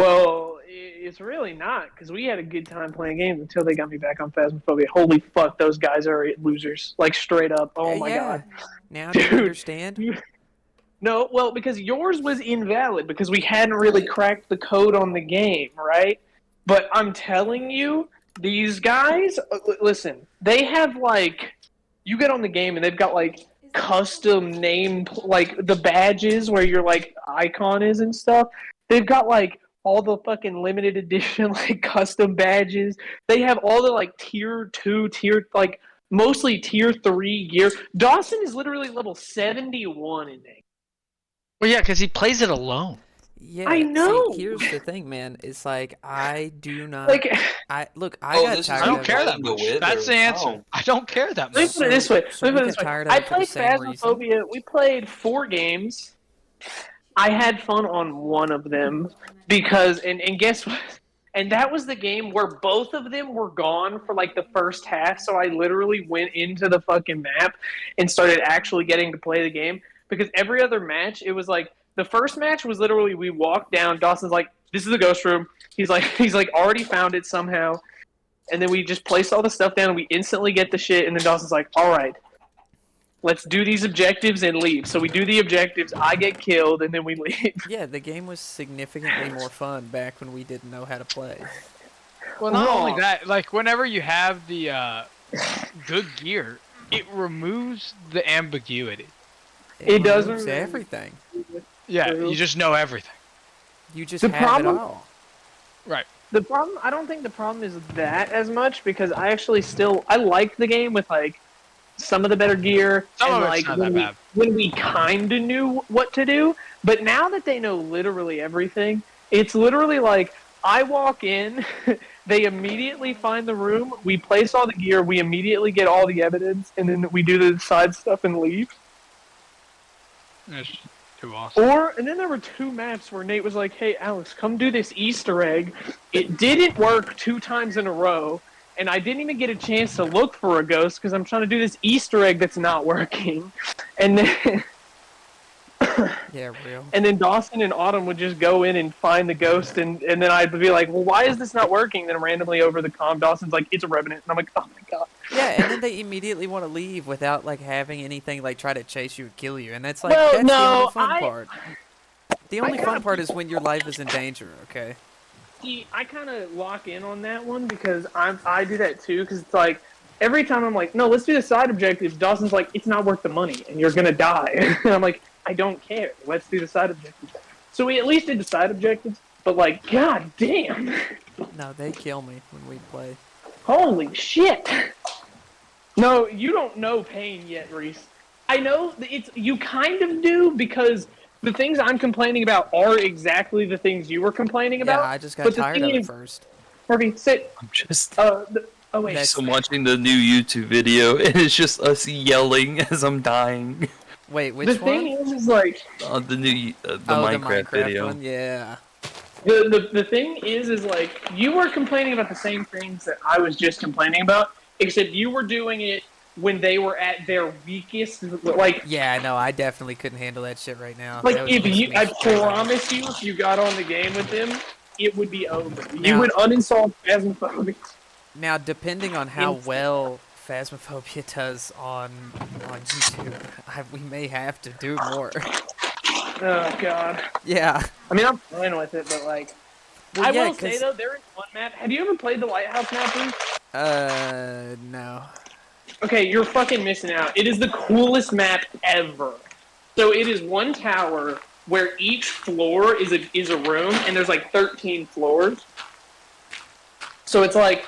Well, it's really not because we had a good time playing games until they got me back on Phasmophobia. Holy fuck, those guys are losers. Like straight up. Oh my Yeah. god, Now do you dude. understand? No, well, because yours was invalid because we hadn't really cracked the code on the game, right? But I'm telling you, these guys, listen, they have like, you get on the game and they've got like custom name, like the badges where your like icon is and stuff. They've got like all the fucking limited edition like custom badges. They have all the like tier 2, tier like mostly tier 3 gear. Dawson is literally level 71 in there. Well, yeah, because he plays it alone. I Yeah, see, know. here's the thing, man. It's like I do not. Like, I Oh, got this is I tired don't of care it. that go much. with, That's or the answer. how? I don't care that let me much. put it this way. So Let me we put it this got way. tired of I it for the played same reason. Phasmophobia. We played 4 games. I had fun on one of them because, and guess what? And that was the game where both of them were gone for like the first half. So I literally went into the fucking map and started actually getting to play the game because every other match, it was like the first match was literally we walked down. Dawson's like, "This is the ghost room." He's like already found it somehow, and then we just place all the stuff down and we instantly get the shit. And then Dawson's like, "All right, let's do these objectives and leave." So we do the objectives, I get killed, and then we leave. Yeah, the game was significantly more fun back when we didn't know how to play. Well, not only Wrong. that, like whenever you have the good gear, it removes the ambiguity. It does removes remove- everything. Yeah, True. you just know everything. You just The have problem- it all. Right. The problem, I don't think the problem is that as much because I actually still I like the game with like some of the better gear Some and of it's like not when that we, bad. when we kind of knew what to do. But now that they know literally everything, it's literally like I walk in, they immediately find the room, we place all the gear, we immediately get all the evidence, and then we do the side stuff and leave. It's too awesome. And then there were 2 maps where Nate was like, "Hey, Alex, come do this Easter egg." It didn't work 2 times in a row, and I didn't even get a chance to look for a ghost because I'm trying to do this Easter egg that's not working. And then, Yeah, real. and then Dawson and Autumn would just go in and find the ghost, and then I'd be like, "Well, why is this not working?" Then randomly over the comm, Dawson's like, "It's a revenant," and I'm like, "Oh my god." Yeah, and then they immediately want to leave without like having anything like try to chase you and kill you, and that's like Well, that's the no, only fun I- part. The only fun part is when your life is in danger. Okay. See, I kind of lock in on that one because I do that too because it's like every time I'm like, "No, let's do the side objectives." Dawson's like, "It's not worth the money and you're gonna die," and I'm like, "I don't care. Let's do the side objectives." So we at least did the side objectives, but like, god damn, No, they kill me when we play. holy shit! No, you don't know pain yet, Reese. I know that it's you kind of do because the things I'm complaining about are exactly the things you were complaining about. Yeah, I just got but the tired thing of it is- first. Harvey, sit. I'm just Oh wait. That's- I'm watching the new YouTube video, and it's just us yelling as I'm dying. Wait, which The one? thing is like The new oh, Minecraft the Minecraft video. one. Yeah. the thing is like you were complaining about the same things that I was just complaining about, except you were doing it when they were at their weakest. Like Yeah, no, I definitely couldn't handle that shit right now. like That would if piss you, me I straight off. promise you, if you got on the game with them, it would be over. You Now- would uninstall Phasmophobia. Now, depending on how Instant. well Phasmophobia does on YouTube, we may have to do more. Oh god. Yeah. I mean, I'm fine with it, but like, Well, I yeah, will say 'cause- though, there is one map. Have you ever played the Lighthouse map, Bruce? No. Okay, you're fucking missing out. It is the coolest map ever. So it is one tower where each floor is a room, and there's like 13 floors. So it's like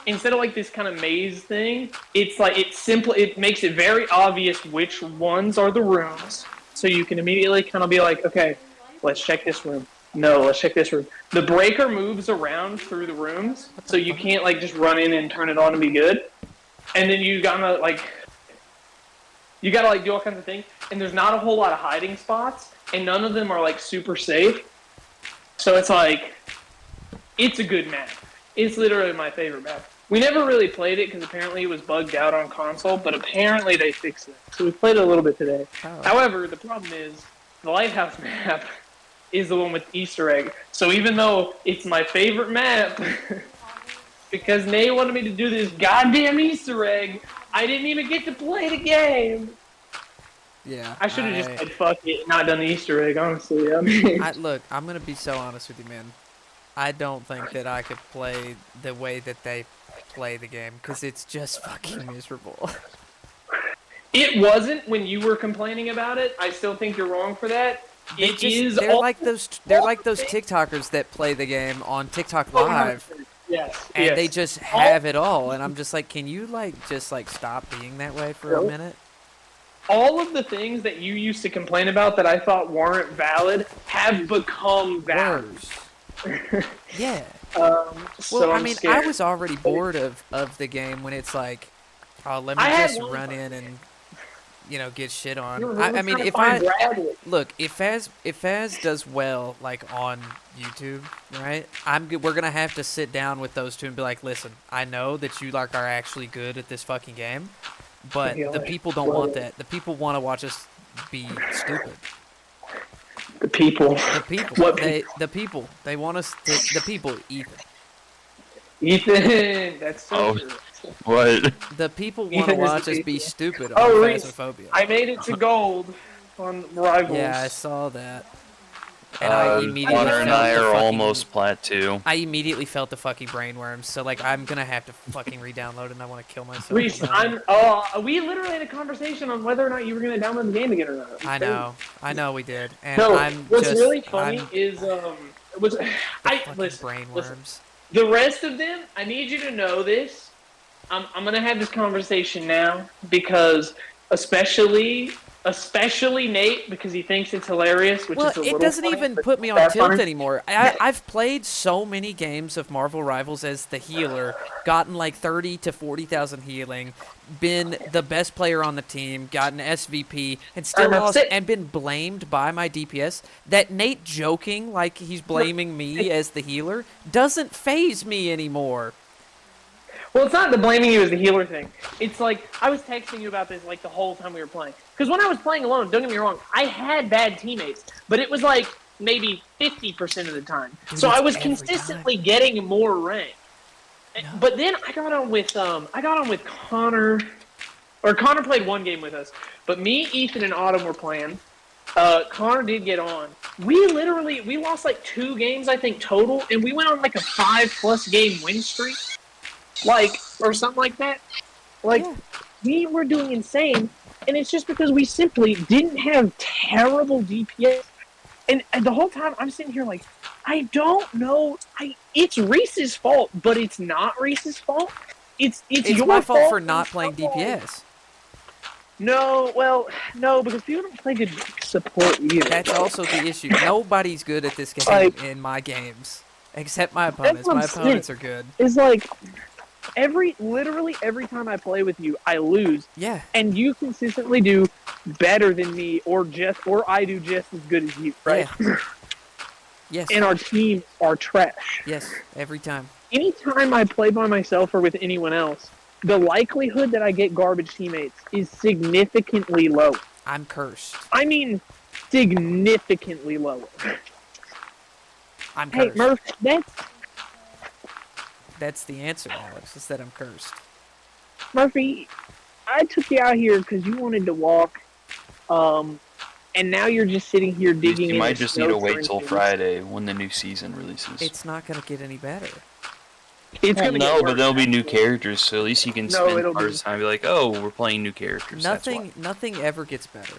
instead of like this kind of maze thing, it's like it makes it very obvious which ones are the rooms. So you can immediately kind of be like, okay, let's check this room. No, let's check this room. The breaker moves around through the rooms, so you can't like just run in and turn it on and be good. And then you gotta like do all kinds of things. And there's not a whole lot of hiding spots, and none of them are like super safe. So it's like, it's a good map. It's literally my favorite map. We never really played it because apparently it was bugged out on console, but apparently they fixed it. So we played it a little bit today. Oh. However, the problem is the Lighthouse map is the one with Easter egg. So even though it's my favorite map, because Nate wanted me to do this goddamn Easter egg, I didn't even get to play the game. Yeah. I should have just said fuck it and not done the Easter egg, honestly. I mean, Look, I'm gonna be so honest with you, man. I don't think that I could play the way that they play the game because it's just fucking miserable. it wasn't when you were complaining about it. I still think you're wrong for that. They're like those TikTokers that play the game on TikTok Live. Yes. And they just have it all, and I'm just like, can you just stop being that way for a minute? All of the things that you used to complain about that I thought weren't valid have become valid. Yeah. So I mean, I was already bored of the game when it's like, oh, let me just run in and get shit on. I mean, if Faz does well like on YouTube, right? We're gonna have to sit down with those two and be like, listen, I know that you are actually good at this fucking game, but the people don't want that. The people want to watch us be stupid. The people. The people. They want us to. The people. Ethan, that's so true. What? The people want to watch us be stupid on Phasmophobia. I made it to gold on Rivals. Yeah, I saw that. And I immediately Connor and I are almost plateau. I immediately felt the fucking brainworms, so like I'm gonna have to fucking re-download it and I want to kill myself. Reese, we literally had a conversation on whether or not you were gonna download the game again or not. I know we did. And what's really funny is listen, brainworms. The rest of them, I need you to know this. I'm gonna have this conversation now because especially Nate, because he thinks it's hilarious, which is a little it doesn't funny, even put me on tilt anymore. I've played so many games of Marvel Rivals as the healer, gotten like 30 to 40,000 healing, been the best player on the team, gotten SVP, and still lost, and been blamed by my DPS. That Nate joking like he's blaming me as the healer doesn't faze me anymore. Well, it's not the blaming you as the healer thing. It's like, I was texting you about this like the whole time we were playing. Because when I was playing alone, don't get me wrong, I had bad teammates. But it was like maybe 50% of the time. Dude, so I was consistently getting more rank. No. But then I got on with Connor. Or Connor played one game with us. But me, Ethan, and Autumn were playing. Connor did get on. We lost like 2 games, I think, total. And we went on like a 5+ game win streak. Or something like that. We were doing insane, and it's just because we simply didn't have terrible DPS. And the whole time I'm sitting here like, I don't know. It's Reese's fault, but it's not Reese's fault. It's your my fault for not playing DPS. No, because people don't play good support either. That's also the issue. Nobody's good at this game in my games, except my opponents. My opponents are good. It's like, literally every time I play with you, I lose. Yeah. And you consistently do better than me, or I do just as good as you, right? Yeah. Yes. And our teams are trash. Yes, every time. Anytime I play by myself or with anyone else, the likelihood that I get garbage teammates is significantly low. I'm cursed. I mean, significantly lower. I'm cursed. Hey, Murph, That's the answer, Alex, is that I'm cursed. Murphy, I took you out here because you wanted to walk, and now you're just sitting here digging in. You might just need to wait till Friday when the new season releases. It's not going to get any better. It's gonna get worse. But there'll be new characters, so at least you can spend part of the time and be like, oh, we're playing new characters. Nothing ever gets better.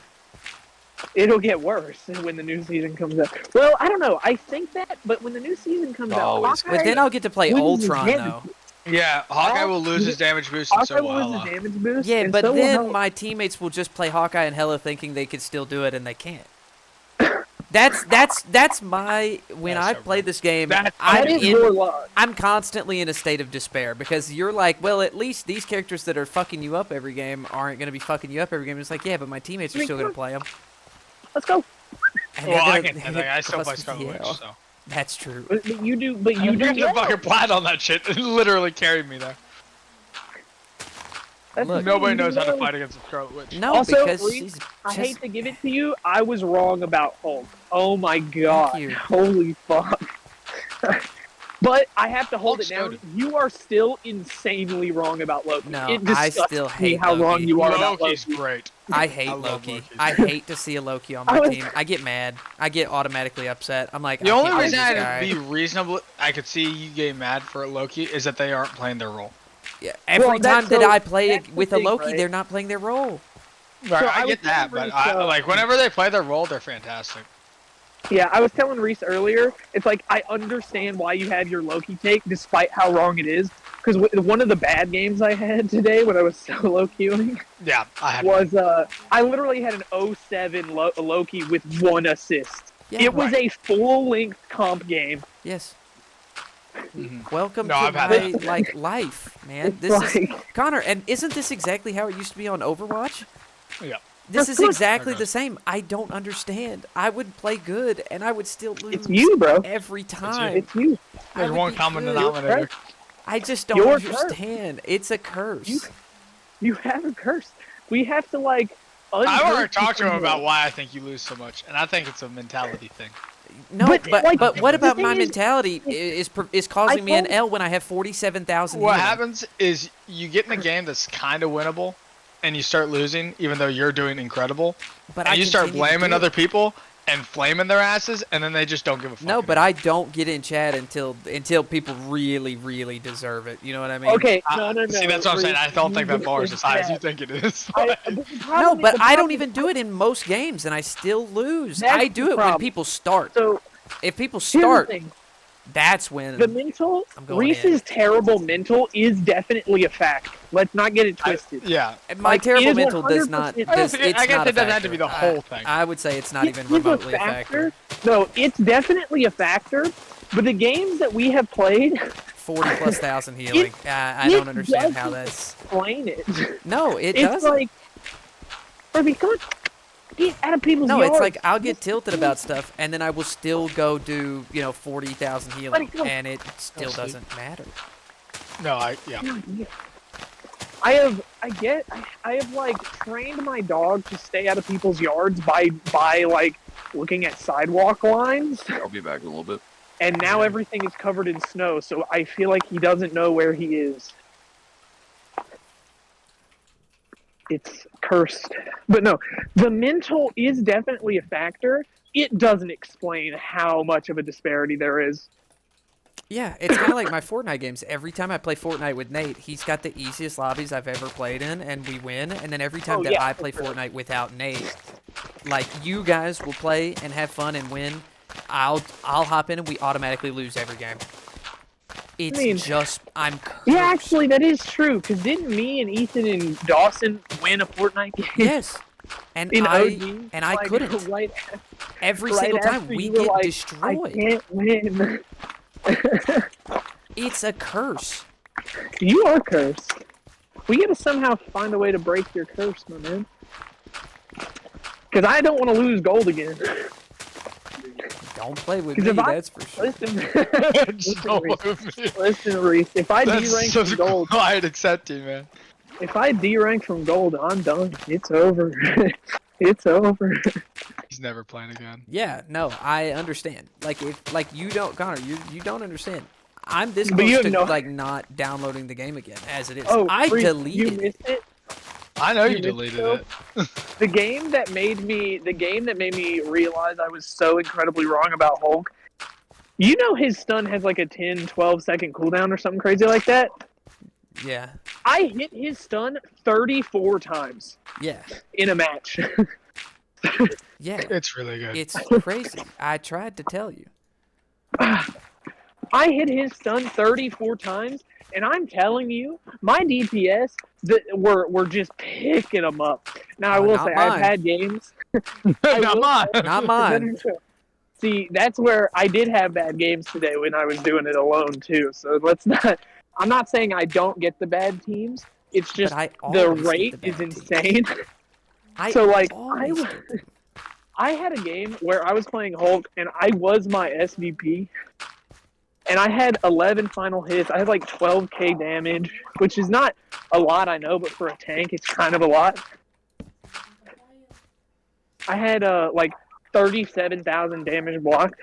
It'll get worse when the new season comes out. Well, I don't know. I think that, but when the new season comes out, but then I'll get to play Ultron though. Yeah, Hawkeye will lose his damage boost, and so will Hela. Yeah, but then my teammates will just play Hawkeye and Hela, thinking they could still do it, and they can't. That's my I play this game. I'm constantly in a state of despair because you're like, well, at least these characters that are fucking you up every game aren't gonna be fucking you up every game. It's like, yeah, but my teammates are still gonna play them. Let's go. I still play Scarlet Witch, so. That's true. But you do. The fucking plat on that shit. It literally carried me there. Look. Nobody knows how to fight against a Scarlet Witch. No, Also, because Reese, she's I just, hate to give it to you. I was wrong about Hulk. Oh my god. you. Holy fuck. But I have to hold Hulk's it down. noted. You are still insanely wrong about Loki. No, it I disgusts still me hate how wrong Loki. you are about Loki's Loki. great. I hate I love Loki. Loki. I hate to see a Loki on I my was- team. I get mad. I get automatically upset. I'm like, The I only can't reason use this I'd guy. be reasonable, I could see you getting mad for Loki, is that they aren't playing their role. Yeah, every Well, time that's that so- I play that's the with a thing, Loki, right? they're not playing their role. Right, I I was get that, telling but Reese, like whenever they play their role, they're fantastic. Yeah, I was telling Reese earlier, it's like I understand why you have your Loki take, despite how wrong it is. Because one of the bad games I had today when I was solo queuing Yeah, I had was I literally had an 07 Loki with 1 assist. Yeah, It was a full-length comp game. Yes. Mhm. Welcome No, to I've had my that. like life, man. It's This is like, Connor, and isn't this exactly how it used to be on Overwatch? Yeah. This Of is course. exactly Okay. the same. I don't understand. I would play good, and I would still lose it's you, bro. every time. It's you. I There's would one be common good. denominator. I just don't You're cursed. understand. It's a curse. You have a curse. We have to like. I've already uncurse talked to him you. about why I think you lose so much, and I think it's a mentality thing. No, But, but like, but what the about thing my is- mentality is causing me an told- L when I have 47,000 What healing. happens is you get in a game that's kind of winnable, and you start losing, even though you're doing incredible, But and I you start continue to blaming do it. other people and flaming their asses, and then they just don't give a fuck. No, but anymore. I don't get in chat until people really deserve it. You know what I mean? Okay, I- no. See, that's what I'm saying. I don't Reese, think you that bar is did as high as that. you think it is. But the No, problem- but the I don't problem- even do it in most games, and I still lose. That's I do the it when problem. people start. So If people here's the start, thing. that's when. The mental, I'm going Reese's in. terrible mental is definitely a fact. Let's not get it twisted. Yeah. My like, it terrible is mental does not. 100% Does, I it's guess not it a doesn't have to factor. be the whole thing. I would say it's not It even is a remotely a factor. No, it's definitely a factor. But the games that we have played 40 plus thousand healing. I don't it understand how doesn't that's. explain it. No, it It's doesn't. like, I mean, come on, get out of people's No, yards. it's like I'll get tilted about stuff, and then I will still go do 40,000 healing, go. and it still sleep. doesn't matter. No, yeah. I have like trained my dog to stay out of people's yards by like looking at sidewalk lines, I'll be back in a little bit. and now everything is covered in snow, so I feel like he doesn't know where he is. It's cursed. But no, the mental is definitely a factor. It doesn't explain how much of a disparity there is. Yeah, it's kind of like my Fortnite games. Every time I play Fortnite with Nate, he's got the easiest lobbies I've ever played in, and we win. And then every time Oh, that yeah, I for play sure. Fortnite without Nate, like you guys will play and have fun and win. I'll hop in and we automatically lose every game. It's mean- just I'm cursed. Yeah, actually, that is true. Because didn't me and Ethan and Dawson win a Fortnite game? Yes. And In I OG, and I like, couldn't. Right, Every right single time after we you were get like, I destroyed. can't win. It's a curse. You are cursed. We gotta somehow find a way to break your curse, my man. Because I don't want to lose gold again. Don't play with 'Cause me, if I- that's for sure. Listen, Just don't Reese. move me. Listen, Reese. If I That's D-rank such from a gold, quiet accepting, man. if I D-rank from gold, I'm done. It's over. It's over. He's never playing again. Yeah, no, I understand. Like if you don't, Connor, you don't understand. I'm this But close you have to no- like not downloading the game again as it is. Oh, I Reese, You deleted it. missed it. I know you You missed deleted it, it. The game that made me realize I was so incredibly wrong about Hulk. You know his stun has like a 10, 12 second cooldown or something crazy like that? Yeah, I hit his stun 34 times yeah, in a match. yeah. It's really good. It's crazy. I tried to tell you. I hit his stun 34 times, and I'm telling you, my DPS were just picking them up. Now, I will Not say, mine. I've had games. I Not will mine. say- Not mine. See, that's where I did have bad games today when I was doing it alone, too. So let's not. I'm not saying I don't get the bad teams. It's just I the always get rate the is bad teams. insane. I So, like, always get them. I had a game where I was playing Hulk and I was my SVP, and I had 11 final hits. I had like 12k damage, which is not a lot, I know, but for a tank, it's kind of a lot. I had like 37,000 damage blocked.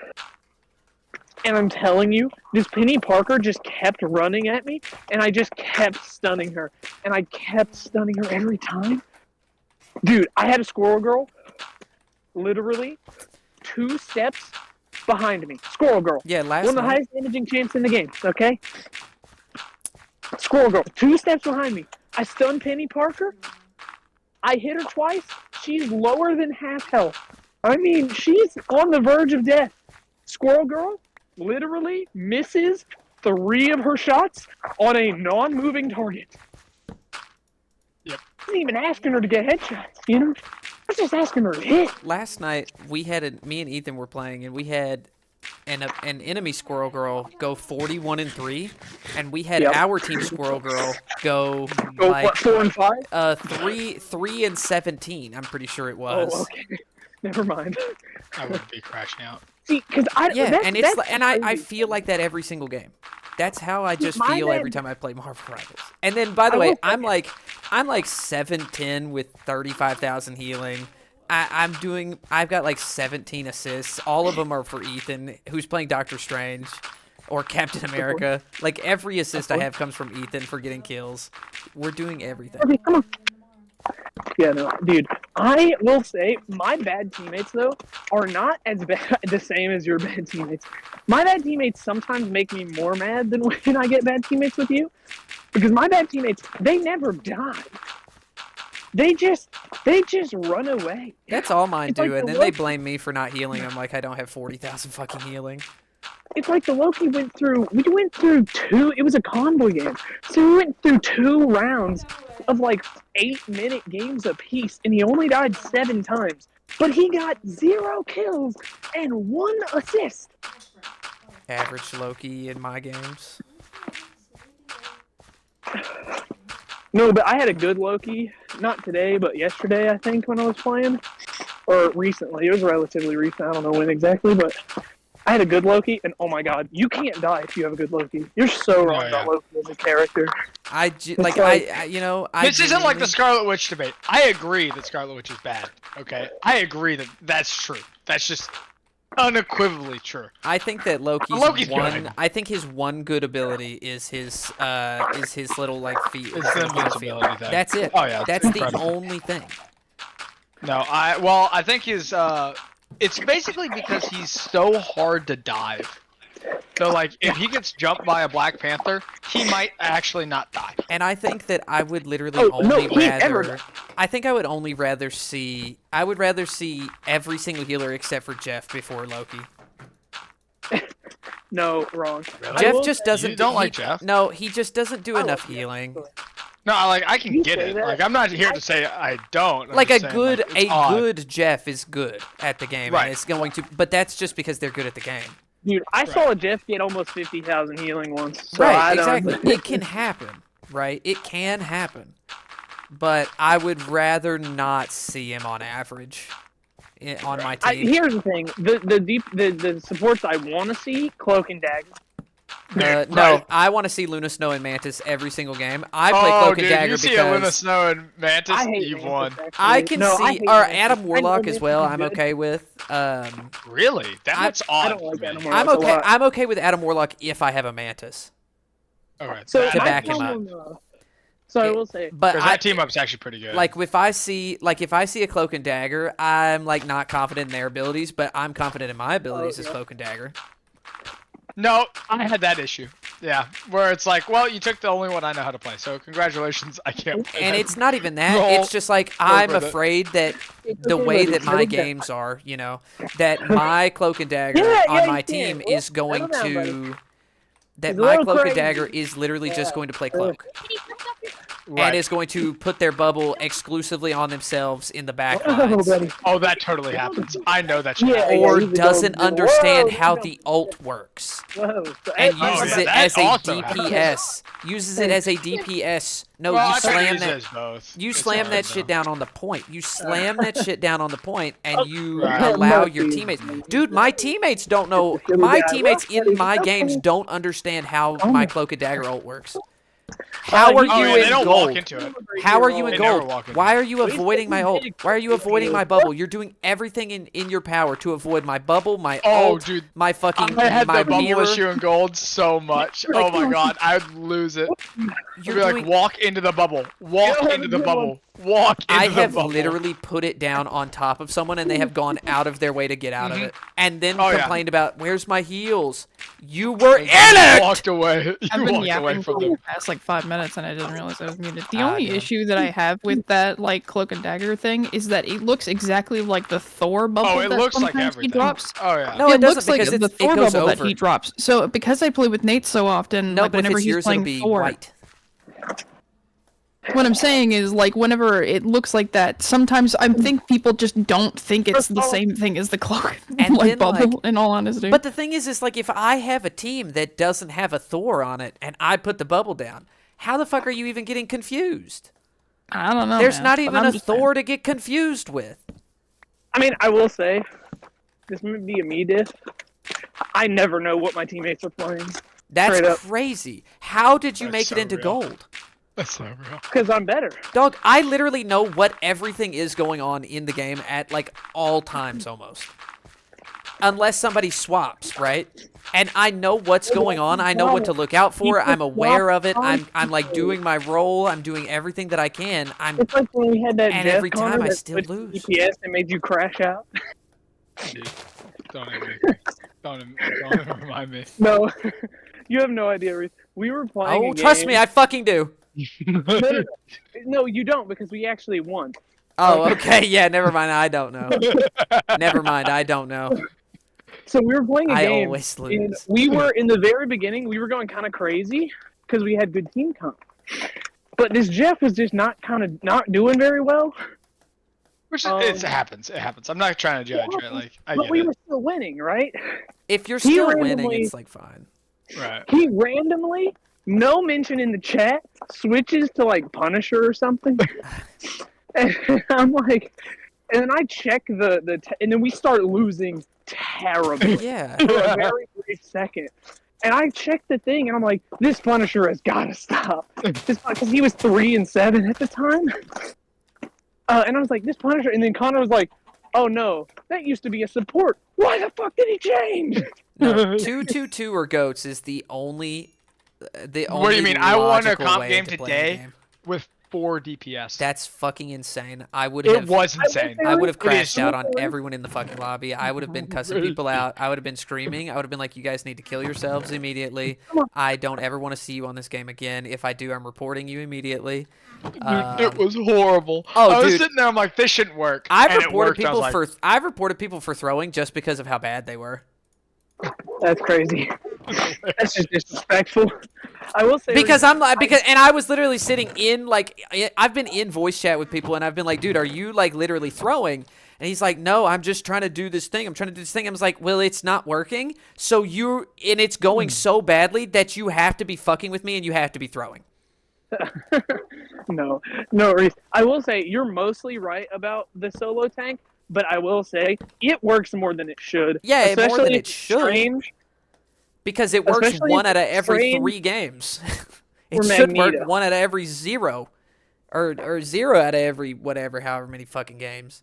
And I'm telling you, this Penny Parker just kept running at me, and I just kept stunning her. And I kept stunning her every time. Dude, I had a Squirrel Girl literally 2 steps behind me. Squirrel Girl. Yeah, last One of the night. highest damaging champs in the game, okay? Squirrel Girl, 2 steps behind me. I stunned Penny Parker. I hit her twice. She's lower than half health. I mean, she's on the verge of death. Squirrel Girl literally misses 3 of her shots on a non-moving target. Yep. I wasn't even asking her to get headshots, you know? I was just asking her to hit. Last night me and Ethan were playing, and we had an enemy Squirrel Girl go 41-3, and we had Yep. our team Squirrel Girl go Go, like what, 4 and 5? 3-17. I'm pretty sure it was. Oh, okay. Never mind. I wouldn't be crashing out. See, because Yeah, that's, and it's that's and I crazy. feel like that every single game. That's how I just My feel bad. every time I play Marvel Rivals. And then, by the I way, will say- I'm like 7-10 with 35,000 healing. I've got like 17 assists. All of them are for Ethan, who's playing Doctor Strange or Captain America. Like every assist I have comes from Ethan for getting kills. We're doing everything. Okay, come on. Yeah, no, dude. I will say my bad teammates though are not as bad the same as your bad teammates. My bad teammates sometimes make me more mad than when I get bad teammates with you, because my bad teammates, they never die. They just run away. That's all mine It's do, like and the then they Loki- blame me for not healing. I'm like, I don't have 40,000 fucking healing. It's like the Loki we went through 2, it was a convoy game. So we went through 2 rounds of like 8-minute games apiece, and he only died 7 times. But he got 0 kills and 1 assist. Average Loki in my games. No, but I had a good Loki. Not today, but yesterday, I think, when I was playing. Or recently. It was relatively recent. I don't know when exactly, but I had a good Loki, and oh my god, you can't die if you have a good Loki. You're so wrong Oh, yeah. about Loki as a character. Like like- I you know, I This isn't like the genuinely- Scarlet Witch debate. I agree that Scarlet Witch is bad. Okay, I agree that that's true. That's just unequivocally true. I think that Loki's one. good. I think his one good ability is his little like feet. It's the invincibility thing. That's it. Oh yeah, it's That's the incredible. only thing. No, I think his it's basically because he's so hard to dive. So like if he gets jumped by a Black Panther, he might actually not die. And I think that I would literally Oh, no, only he never rather. I think I would only rather see. I would rather see every single healer except for Jeff before Loki. No, wrong. I Jeff will just say- doesn't. You don't he- like Jeff? No, he just doesn't do I enough like Jeff. healing. No, I can You get say it. that. Like I'm not here to say I don't. I'm Like a just saying, good, like, it's odd. good Jeff is good at the game, Right. and it's going to. But that's just because they're good at the game. Dude, I saw a Jeff get almost 50,000 healing once. So Right, I don't, exactly. It can happen, right? It can happen. But I would rather not see him on average on my team. Here's the thing: the supports I want to see, Cloak and Dagger. No, Right. I want to see Luna Snow and Mantis every single game. I play Oh, Cloak dude, and Dagger you see a Luna because Snow and Mantis, I hate you've Mantis, won. actually. I can No, I see, hate or Mantis. Adam I know Warlock as Mantis well. is I'm good. okay with. Really? That's I odd. don't like to me. Adam Warlock. I'm That's a okay. lot. I'm okay with Adam Warlock if I have a Mantis. Okay. So To my back him problem, so I will say, But Because I that team up's actually pretty good. like if I see a Cloak and Dagger, I'm like not confident in their abilities, but I'm confident in my abilities as yeah. Cloak and Dagger. No, I had that issue. Yeah, where it's like, well, you took the only one I know how to play, so congratulations. I can't play And that. it's not even that. Roll It's just like I'm with it. afraid that It's the okay, way lady, that my settle down. games are, that my Cloak and Dagger Yeah, on yeah, my you team can. is going Settle down, buddy. to that He's a my little Cloak and crazy. Dagger is literally just Yeah. going to play Cloak Right. and is going to put their bubble exclusively on themselves in the back oh, lines. buddy. Oh, that totally happens. I know that. Yeah, Yeah. Or he's a doesn't gold- understand Whoa, how no. the ult works. Whoa. So, and hey, Oh, uses yeah, it that as a also happens. DPS. Uses it as a DPS. No, Well, you I try to slam use it that. as both. You It's slam hard, that though. shit down on the point. You slam that shit down on the point, and you Right. allow your teammates. Dude, my teammates don't know. My teammates in my games don't understand how my cloak and dagger ult works. How are Oh, you yeah, they in don't walk gold? into it. How are you in They never gold? walk into Why it. are you avoiding my ult? Why are you avoiding my bubble? You're doing everything in your power to avoid my bubble, my Oh, ult, dude. my fucking I had my the bubble mirror. issue in gold so much. Like- Oh my god, I'd lose it. You're I'd be like, doing. walk into the bubble. Walk Yeah, into the good one. bubble. Walk into I the have bubble. literally put it down on top of someone, and they have gone out of their way to get out of it, and then Oh, yeah. complained about where's my heals. You were in You it. walked away. I've You been walked away yapping from for them. the past like 5 minutes and I didn't realize I was muted. The Ah, only damn. issue that I have with that like cloak and dagger thing is that it looks exactly like the Thor bubble Oh, it that looks like sometimes everything. he drops. Oh yeah. No, it doesn't looks like because the it Thor goes bubble over. that he drops. So because I play with Nate so often, No, like but if whenever it's he's yours, it'll playing be Thor, white. what I'm saying is like whenever it looks like that, sometimes I think people just don't think it's the same thing as the cloak And like then, bubble. like- In all honesty, But the thing is like if I have a team that doesn't have a Thor on it, and I put the bubble down, how the fuck are you even getting confused? I don't know. There's man, not but even I'm a just saying. Thor to get confused with. I mean, I will say, this may be a me diss. I never know what my teammates are playing That's Straight up. crazy. How did you That's make so it into real. gold? That's so real. because I'm better. Dog, I literally know what everything is going on in the game at like all times almost. Unless somebody swaps, right? And I know what's going on. I know what to look out for. I'm aware of it. I'm like doing my role. I'm doing everything that I can. I'm It's like when we had that And Jeff every time Connor I that still switched lose. DPS and made you crash out. Dude, don't even, don't remind me. No, you have no idea, Reese. We were playing. Oh, a trust game- me, I fucking do. No, you don't because we actually won. Oh, okay. Yeah, never mind. I don't know. Never mind. I don't know. So we were playing a I game. always And lose. we were in the very beginning. We were going kind of crazy because we had good team comp. But this Jeff was just not doing very well. Which Um, it happens. It happens. I'm not trying to judge, right? Like I But get we it. were still winning, right? If you're he still winning, randomly- it's like fine. Right. He randomly, no mention in the chat, switches to like Punisher or something. And I'm like, and then I check and then we start losing terribly Yeah. for a very brief second. And I check the thing, and I'm like, this Punisher has got to stop. Because he was 3-7 at the time. And I was like, this Punisher. And then Connor was like, oh no, that used to be a support. Why the fuck did he change? No, 2-2-2 or goats is the only. The only What do you mean? I won a logical comp way game to play the today game. with 4 DPS. That's fucking insane. I would It have. was insane. I would have It crashed is. out on everyone in the fucking lobby. I would have been cussing people out. I would have been screaming. I would have been like, "You guys need to kill yourselves immediately. I don't ever want to see you on this game again. If I do, I'm reporting you immediately." Dude, it was horrible. oh, I was dude. sitting there. I'm like, this shouldn't work. I've and it reported worked. I was people like, for I've reported people for throwing just because of how bad they were. That's crazy. That's just disrespectful. I will say Because I'm like, and I was literally sitting in like I've been in voice chat with people and I've been like, dude, are you like literally throwing? And he's like, no, I'm just trying to do this thing. I'm trying to do this thing. I was like, well, it's not working. So and it's going so badly that you have to be fucking with me and you have to be throwing. no, Reese. I will say you're mostly right about the solo tank, but I will say it works more than it should. Yeah, more than Especially it if it's should. Strange. Because it works Especially one out of every Strange 3 games. or It should work Magneto. 1 out of every 0. Or 0 out of every whatever, however many fucking games.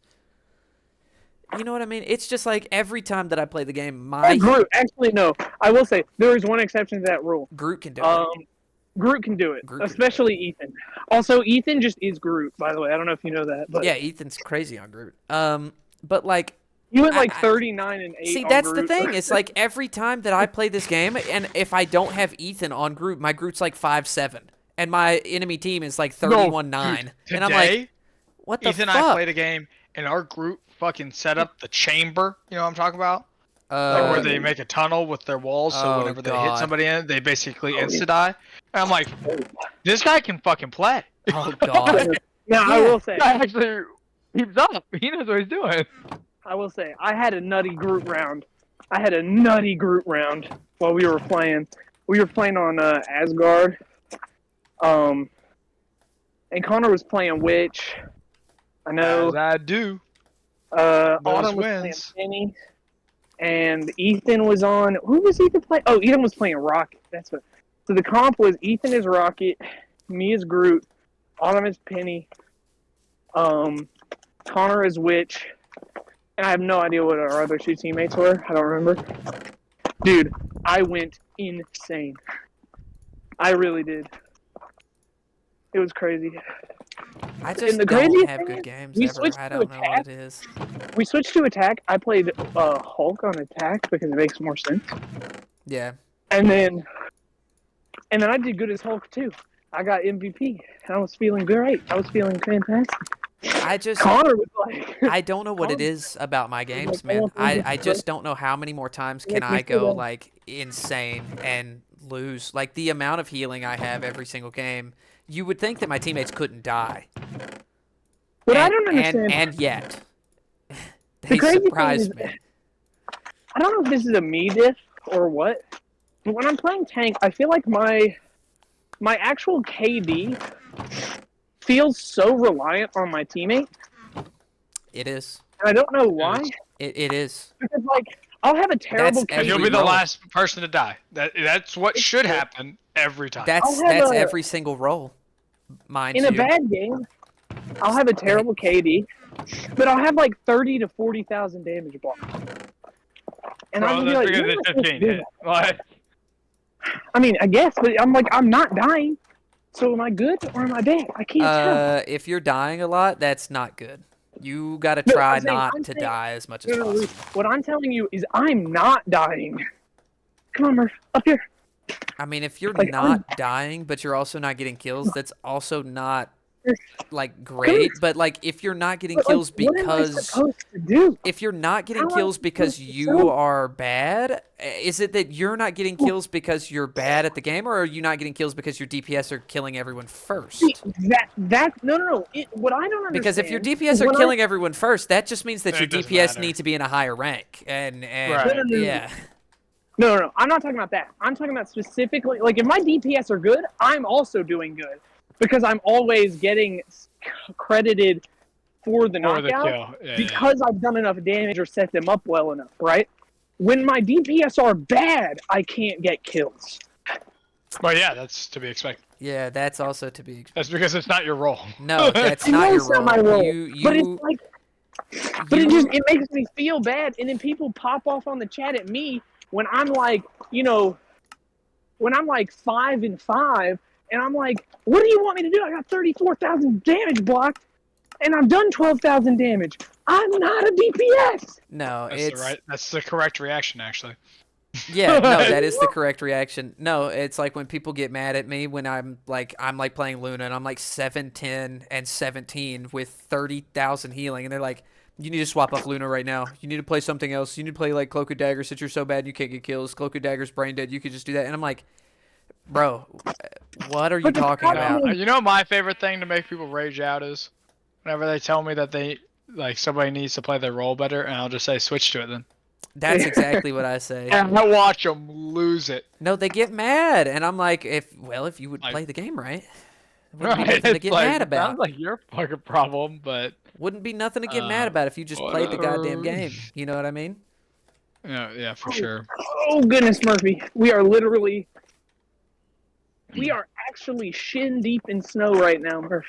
You know what I mean? It's just like every time that I play the game, my Groot. Actually, no. I will say there is one exception to that rule. Groot can do it. Groot can do it, Groot can do especially Ethan. Also, Ethan just is Groot. By the way, I don't know if you know that, but Yeah, Ethan's crazy on Groot. But like, he went like I- 39-8. see, on that's the Groot. thing. It's like every time that I play this game, and if I don't have Ethan on Groot, my Groot's like 5-7, and my enemy team is like 31-9, dude, and I'm like, today, what the Ethan fuck? and I played a game, and our group fucking set up the chamber. You know what I'm talking about? Like where they make a tunnel with their walls, so Oh, whenever they hit God. somebody in it, they basically insta die. And I'm like, this guy can fucking play. Oh god. Now, I Yeah. will say, Guy actually keeps up. He knows what he's doing. I will say, I had a nutty Groot round I had a nutty group round while we were playing. We were playing on Asgard. And Connor was playing Witch. I know. As I do. Autumn was playing wins. Penny. And Ethan was on. Who was Ethan playing? Oh, Ethan was playing Rocket. That's what. So the comp was Ethan is Rocket, me is Groot, Autumn is Penny, Connor is Witch, and I have no idea what our other 2 teammates were. I don't remember. Dude, I went insane. I really did. It was crazy. I just the don't craziest have thing good is, games we ever. switched I to don't know what attack. it is. We switched to attack. I played Hulk on attack because it makes more sense. Yeah. And then I did good as Hulk too. I got MVP. And I was feeling great. I was feeling fantastic. I just Connor was like, I don't know what it is about my games, man. I just don't know how many more times can I go like insane and lose. Like the amount of healing I have every single game, you would think that my teammates couldn't die. what I And- don't understand. and yet they crazy thing surprised is- me. I don't know if this is a me diff or what, but when I'm playing tank, I feel like my actual KD feels so reliant on my teammate, It is. and I don't know why. It is. Because like I'll have a terrible That's KD. You'll be the roll. last person to die. That's what should happen every time. That's I'll have a- every single role, mind in you. a bad game. I'll have a terrible KD, but I'll have like 30 to 40,000 damage block. And Well, I'm that's like, because you're it's not supposed to 15 do hit. that. Like, I mean, I guess, but I'm like, I'm not dying. So am I good or am I bad? I can't tell. If you're dying a lot, that's not good. You got to No, try I'm saying- not I'm to saying- die as much as No, possible. what I'm telling you is I'm not dying. Come on, Murph, up here. I mean, if you're Like, not dying, but you're also not getting kills, that's also not like great. But like, if you're not getting But, like, kills what am I because supposed to do? if you're not getting How am I kills because supposed to you sell? are bad, is it that you're not getting kills because you're bad at the game, or are you not getting kills because your DPS are killing everyone first? No. What I don't understand. Because if your is DPS are when I- killing everyone first, that just means that That your doesn't DPS matter. need to be in a higher rank. And Right. No, no, no, no. yeah. No, I'm not talking about that. I'm talking about specifically, like, if my DPS are good, I'm also doing good. Because I'm always getting credited for the for the knockout kill. Yeah, because I've done enough damage or set them up well enough, right? When my DPS are bad, I can't get kills. But yeah, that's to be expected. Yeah, that's also to be. That's because it's not your role. No, that's I not know your it's not my role, but it's like, it makes me feel bad, and then people pop off on the chat at me when I'm like, when I'm like 5-5, and I'm like, what do you want me to do? I got 34,000 damage blocked, and I've done 12,000 damage. I'm not a DPS. No, it's That's the correct reaction, actually. yeah, no, that is the correct reaction. No, it's like when people get mad at me when I'm like playing Luna and I'm like 7-10 and 17 with 30,000 healing, and they're like, you need to swap off Luna right now. You need to play something else. You need to play like Cloak of Dagger since you're so bad you can't get kills. Cloak of Dagger's brain dead. You could just do that. And I'm like, bro, what are you But the talking problem about? You know what my favorite thing to make people rage out is? Whenever they tell me that somebody needs to play their role better, and I'll just say, switch to it then. That's exactly what I say. And I watch them lose it. No, they get mad, and I'm like, if you would Like- play the game right, it wouldn't be Right? nothing to It's get like, mad about. sounds like your fucking problem, but Wouldn't be nothing to get mad about if you just played the goddamn whatever. game. You know what I mean? yeah, for sure. Oh, goodness, Murphy. We are actually shin deep in snow right now, Murph.